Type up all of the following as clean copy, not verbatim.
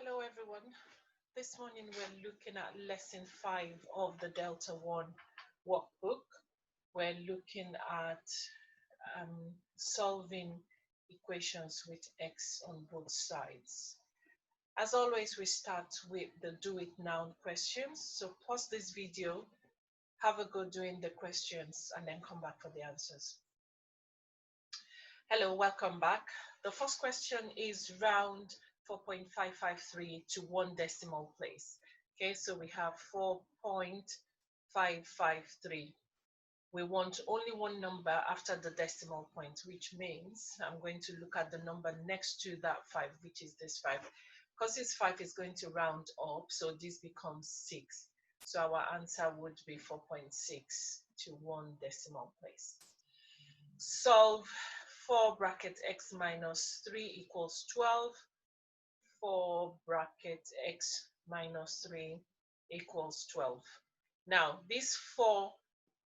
Hello everyone. This morning we're looking at lesson 5 of the Delta One workbook. We're looking at solving equations with x on both sides. As always, we start with the do it now questions. So pause this video, have a go doing the questions, and then come back for the answers. Hello, welcome back. The first question is round 4.553 to one decimal place. Okay, so we have 4.553. We want only one number after the decimal point, which means I'm going to look at the number next to that 5, which is this 5. Because this 5 is going to round up, so this becomes 6. So our answer would be 4.6 to one decimal place. Solve 4 bracket x minus 3 equals 12. 4 bracket x minus 3 equals 12. Now, this 4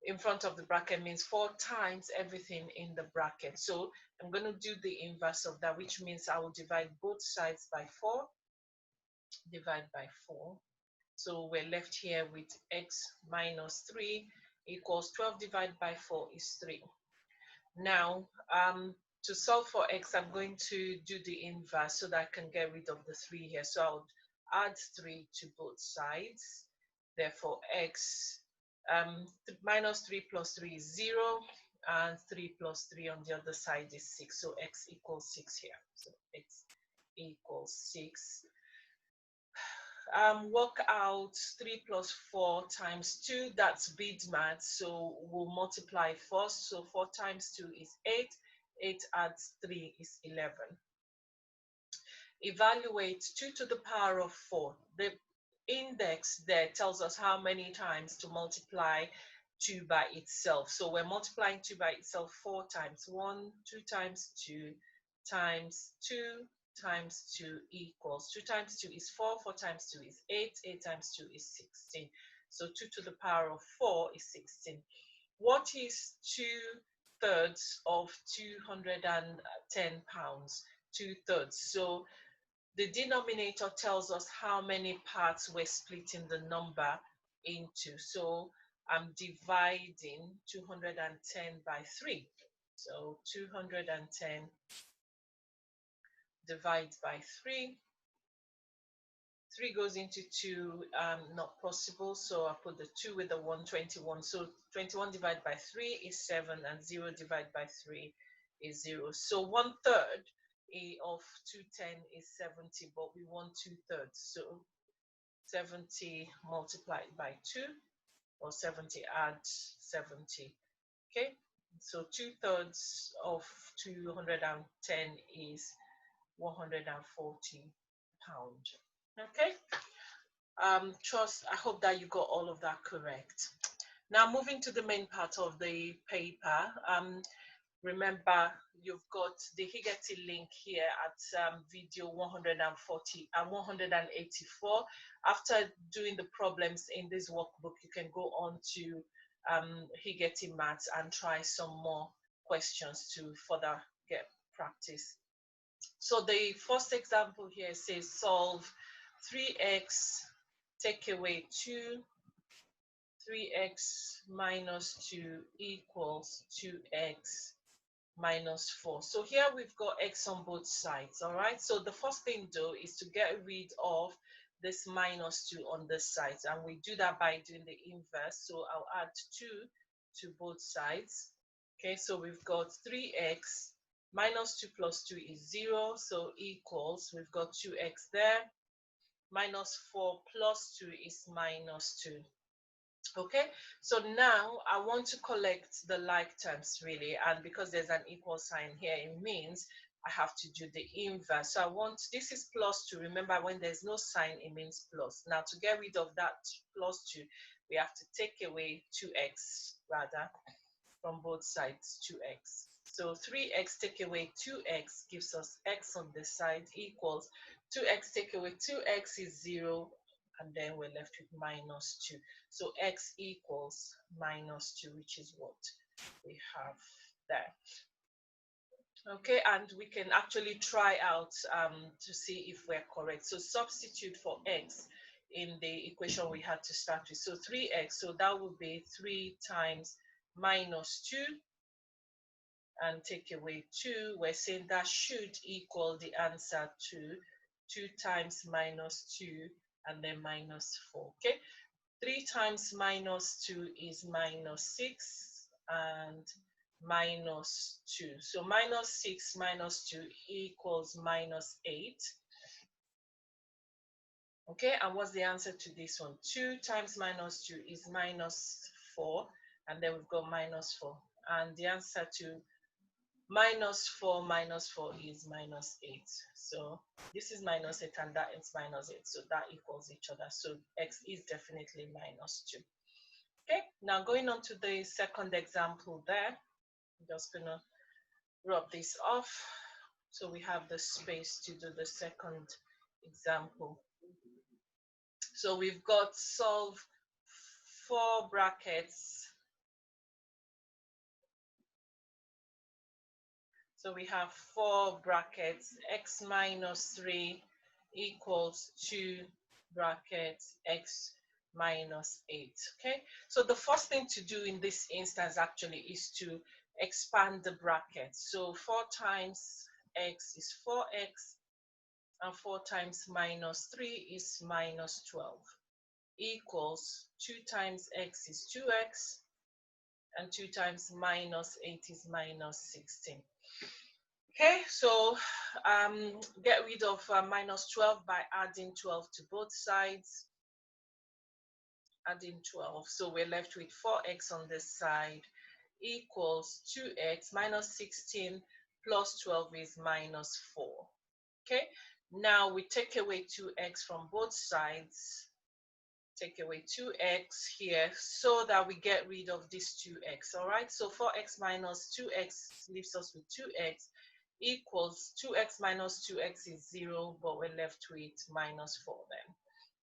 in front of the bracket means 4 times everything in the bracket. So I'm going to do the inverse of that, which means I will divide both sides by 4. Divide by 4. So we're left here with x minus 3 equals 12 divided by 4 is 3. Now, to solve for x, I'm going to do the inverse so that I can get rid of the 3 here. So I'll add 3 to both sides. Therefore, x minus 3 plus 3 is 0, and 3 plus 3 on the other side is 6. So x equals 6 here. So x equals 6. Work out 3 plus 4 times 2, that's bid math, so we'll multiply first. So 4 times 2 is 8, 8 adds 3 is 11. Evaluate 2 to the power of 4. The index there tells us how many times to multiply 2 by itself. So we're multiplying 2 by itself 4 times. 1, 2 times 2 times 2 times 2 equals 2 times 2 is 4, 4 times 2 is 8, 8 times 2 is 16. So 2 to the power of 4 is 16. What is 2/3 of 210 pounds? 2/3. So the denominator tells us how many parts we're splitting the number into. So I'm dividing 210 by 3. So 210 divides by 3. 3 goes into 2, not possible, so I put the 2 with the 121. So 21 divided by 3 is 7, and 0 divided by 3 is 0. So 1/3 of 210 is 70, but we want 2/3. So 70 multiplied by 2, or 70 add 70. Okay, so 2/3 of 210 is 140 pounds. Okay, I hope that you got all of that correct. Now moving to the main part of the paper. Remember, you've got the Higety link here at video 140 and 184. After doing the problems in this workbook, you can go on to Higety Maths and try some more questions to further get practice. So the first example here says solve 3x take away 2, 3x minus 2 equals 2x minus 4. So here we've got x on both sides, all right? So the first thing though is to get rid of this minus 2 on this side, and we do that by doing the inverse. So I'll add 2 to both sides. Okay, so we've got 3x minus 2 plus 2 is 0, so equals, we've got 2x there, minus 4 plus 2 is minus 2. Okay, so now I want to collect the like terms really, and because there's an equal sign here, it means I have to do the inverse. So I want, this is plus 2. Remember, when there's no sign, it means plus. Now to get rid of that plus 2, we have to take away 2x rather from both sides, 2x. So 3x take away 2x gives us x on this side equals 2x take away 2x is 0, and then we're left with minus 2. So x equals minus 2, which is what we have there. Okay, and we can actually try out to see if we're correct. So substitute for x in the equation we had to start with. So 3x, so that would be 3 times minus 2 and take away 2. We're saying that should equal the answer to 2 times minus 2 and then minus 4. Okay, 3 times minus 2 is minus 6 and minus 2. So minus 6 minus 2 equals minus 8. Okay, and what's the answer to this one? 2 times minus 2 is minus 4, and then we've got minus 4. And the answer to minus 4 is minus 8. So this is minus 8 and that is minus 8. So that equals each other. So x is definitely minus 2. Okay, now going on to the second example there, I'm just gonna rub this off so we have the space to do the second example. So we've got solve 4 brackets. So we have 4 brackets, x minus 3 equals 2 brackets x minus 8. Okay, so the first thing to do in this instance actually is to expand the bracket. So 4 times x is 4x and 4 times minus 3 is minus 12 equals 2 times x is 2x and 2 times minus 8 is minus 16. Okay, so get rid of minus 12 by adding 12 to both sides. Adding 12, so we're left with 4x on this side equals 2x minus 16 plus 12 is minus 4. Okay, now we take away 2x from both sides. Take away 2x here so that we get rid of this 2x. All right, so 4x minus 2x leaves us with 2x equals 2x minus 2x is 0, but we're left with minus 4 then.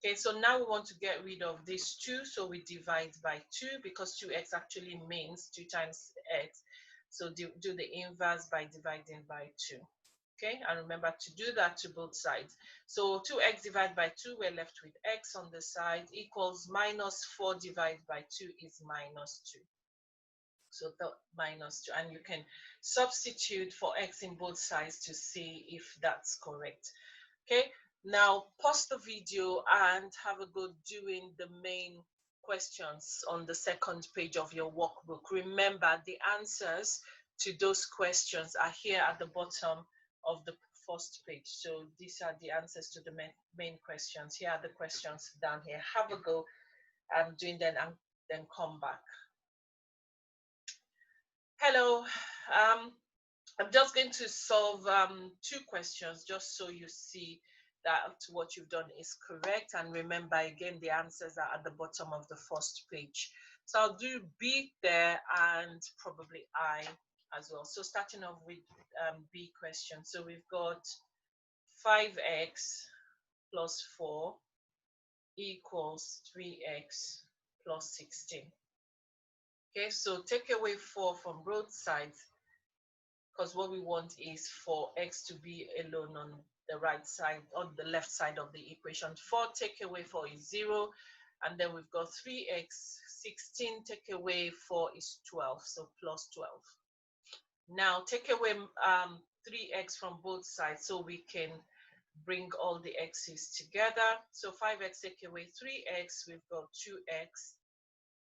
Okay, so now we want to get rid of this 2, so we divide by 2 because 2x actually means 2 times x. So do the inverse by dividing by 2. Okay, and remember to do that to both sides. So 2x divided by 2, we're left with x on the side equals minus 4 divided by 2 is minus 2. So the minus 2, and you can substitute for x in both sides to see if that's correct. Okay, now pause the video and have a go doing the main questions on the second page of your workbook. Remember, the answers to those questions are here at the bottom of the first page. So these are the answers to the main questions. Here are the questions down here. Have a go doing them and then come back. Hello, I'm just going to solve 2 questions just so you see that what you've done is correct. And remember, again, the answers are at the bottom of the first page. So I'll do B there and probably I as well. So starting off with B question. So we've got 5x plus 4 equals 3x plus 16. Okay, so take away 4 from both sides, because what we want is for x to be alone on the right side, on the left side of the equation. 4 take away 4 is 0, and then we've got 3x. 16 take away 4 is 12, so plus 12. Now take away 3x from both sides so we can bring all the x's together. So 5x take away 3x, we've got 2x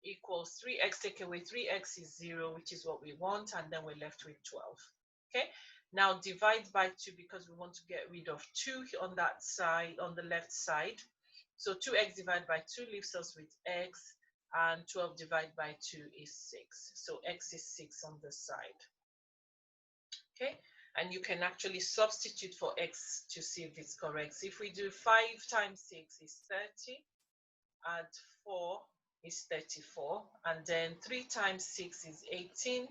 equals 3x take away 3x is 0, which is what we want, and then we're left with 12. Okay, now divide by 2 because we want to get rid of 2 on that side, on the left side. So 2x divided by 2 leaves us with x, and 12 divided by 2 is 6. So x is 6 on the side. Okay, and you can actually substitute for x to see if it's correct. So if we do 5 times 6 is 30, add 4 is 34, and then 3 times 6 is 18.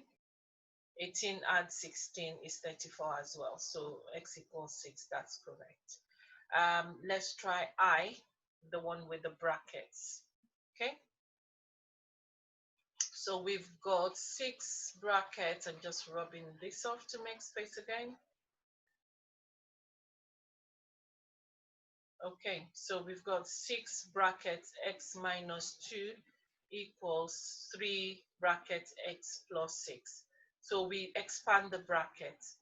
18 add 16 is 34 as well. So x equals 6, that's correct. Let's try I, the one with the brackets. Okay, So we've got 6 brackets. I'm just rubbing this off to make space again. Okay, so we've got 6 brackets x minus 2 equals 3 brackets x plus 6. So we expand the brackets.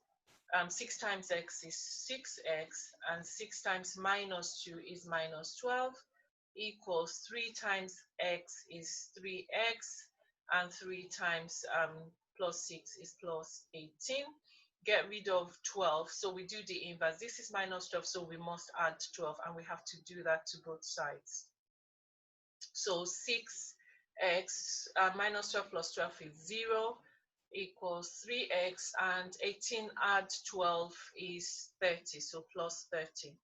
6 times x is 6x, and 6 times minus 2 is minus 12, equals 3 times x is 3x, and 3 times plus 6 is plus 18. Get rid of 12, so we do the inverse. This is minus 12, so we must add 12, and we have to do that to both sides. So 6x minus 12 plus 12 is 0, equals 3x, and 18 add 12 is 30, so plus 30.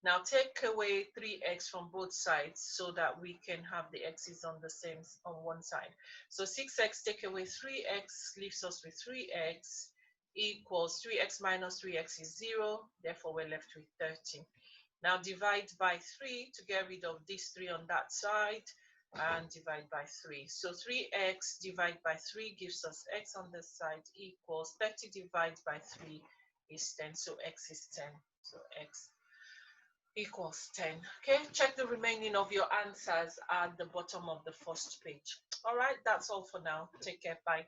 Now take away 3x from both sides so that we can have the x's on the same on one side. So 6x take away 3x leaves us with 3x, equals 3x minus 3x is 0, therefore we're left with 30. Now divide by 3 to get rid of this 3 on that side, and divide by 3. So 3x divided by 3 gives us x on this side, equals 30 divided by 3 is 10. So x is 10. So x equals 10. Okay, check the remaining of your answers at the bottom of the first page. All right, that's all for now. Take care. Bye.